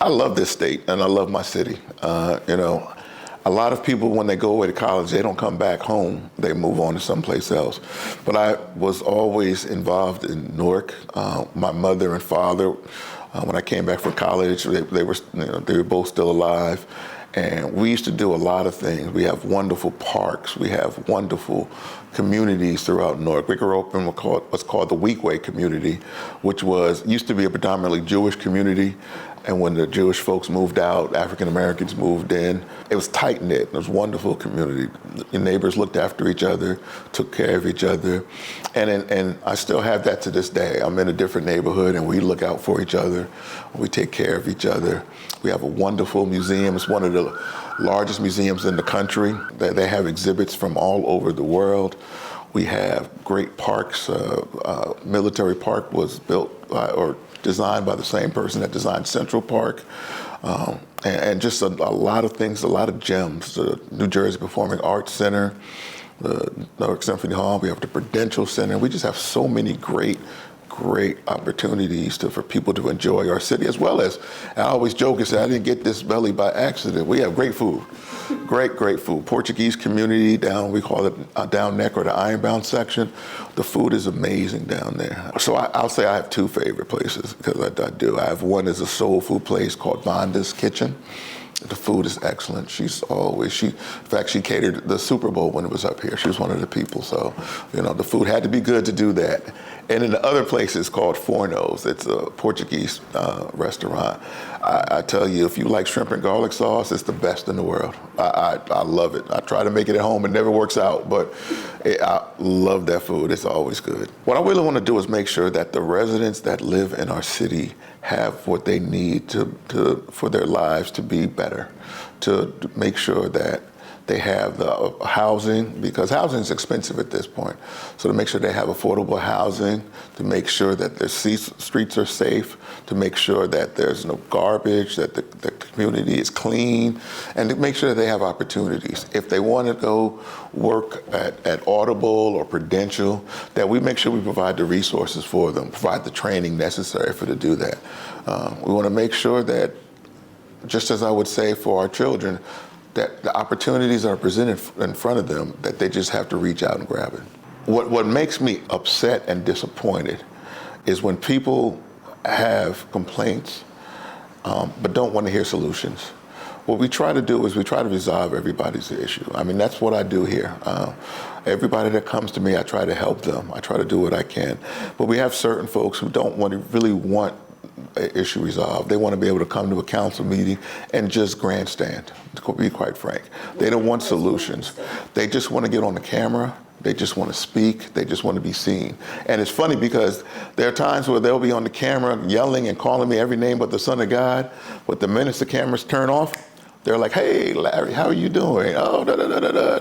I love this state and I love my city. A lot of people, when they go away to college, they don't come back home. They move on to someplace else. But I was always involved in Newark. My mother and father, when I came back from college, they were both still alive. And we used to do a lot of things. We have wonderful parks. We have wonderful communities throughout Newark. We grew up in what's called the Weekway community, which used to be a predominantly Jewish community. And when the Jewish folks moved out, African Americans moved in. It was tight-knit. It was a wonderful community. The neighbors looked after each other, took care of each other. And I still have that to this day. I'm in a different neighborhood, and we look out for each other. We take care of each other. We have a wonderful museum. It's one of the largest museums in the country. They have exhibits from all over the world. We have great parks. Military Park was built or designed by the same person that designed Central Park. And just a lot of things, a lot of gems. The New Jersey Performing Arts Center, the Newark Symphony Hall, we have the Prudential Center. We just have so many great opportunities for people to enjoy our city, as well as, I always joke and say, I didn't get this belly by accident. We have great food, great food. Portuguese community down, we call it down Neck or the Ironbound section. The food is amazing down there. So I'll say I have two favorite places, because I do. I have one is a soul food place called Vonda's Kitchen. The food is excellent. In fact, she catered the Super Bowl when it was up here. She was one of the people. So, the food had to be good to do that. And in the other place, it's called Forno's. It's a Portuguese restaurant. I tell you, if you like shrimp and garlic sauce, it's the best in the world. I love it. I try to make it at home. It never works out, but I love that food. It's always good. What I really want to do is make sure that the residents that live in our city have what they need for their lives to be better, to make sure that they have the housing, because housing is expensive at this point. So to make sure they have affordable housing, to make sure that their streets are safe, to make sure that there's no garbage, that the community is clean, and to make sure that they have opportunities. If they want to go work at Audible or Prudential, that we make sure we provide the resources for them, provide the training necessary for them to do that. We want to make sure that, just as I would say for our children, that the opportunities that are presented in front of them, that they just have to reach out and grab it. What makes me upset and disappointed is when people have complaints, but don't want to hear solutions. What we try to do is we try to resolve everybody's issue. I mean, that's what I do here. Everybody that comes to me, I try to help them. I try to do what I can. But we have certain folks who don't really want an issue resolved. They want to be able to come to a council meeting and just grandstand, to be quite frank. They don't want solutions. They just want to get on the camera. They just want to speak. They just want to be seen. And it's funny because there are times where they'll be on the camera yelling and calling me every name but the Son of God. But the minute the cameras turn off, they're like, "Hey, Larry, how are you doing? Oh,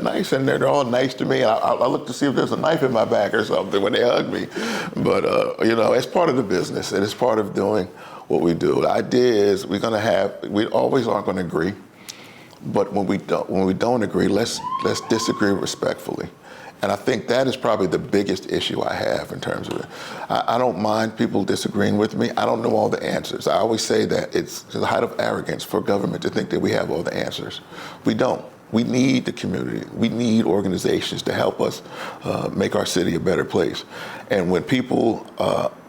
nice." And they're all nice to me. I look to see if there's a knife in my back or something when they hug me. But, it's part of the business, and it's part of doing what we do. The idea is we always aren't going to agree. But when we don't agree, let's disagree respectfully. And I think that is probably the biggest issue I have in terms of it. I don't mind people disagreeing with me. I don't know all the answers. I always say that it's the height of arrogance for government to think that we have all the answers. We don't. We need the community. We need organizations to help us make our city a better place. And when people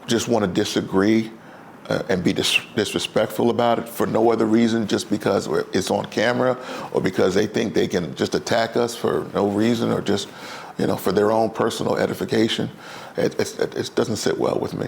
just want to disagree and be disrespectful about it for no other reason, just because it's on camera or because they think they can just attack us for no reason or just for their own personal edification, it doesn't sit well with me.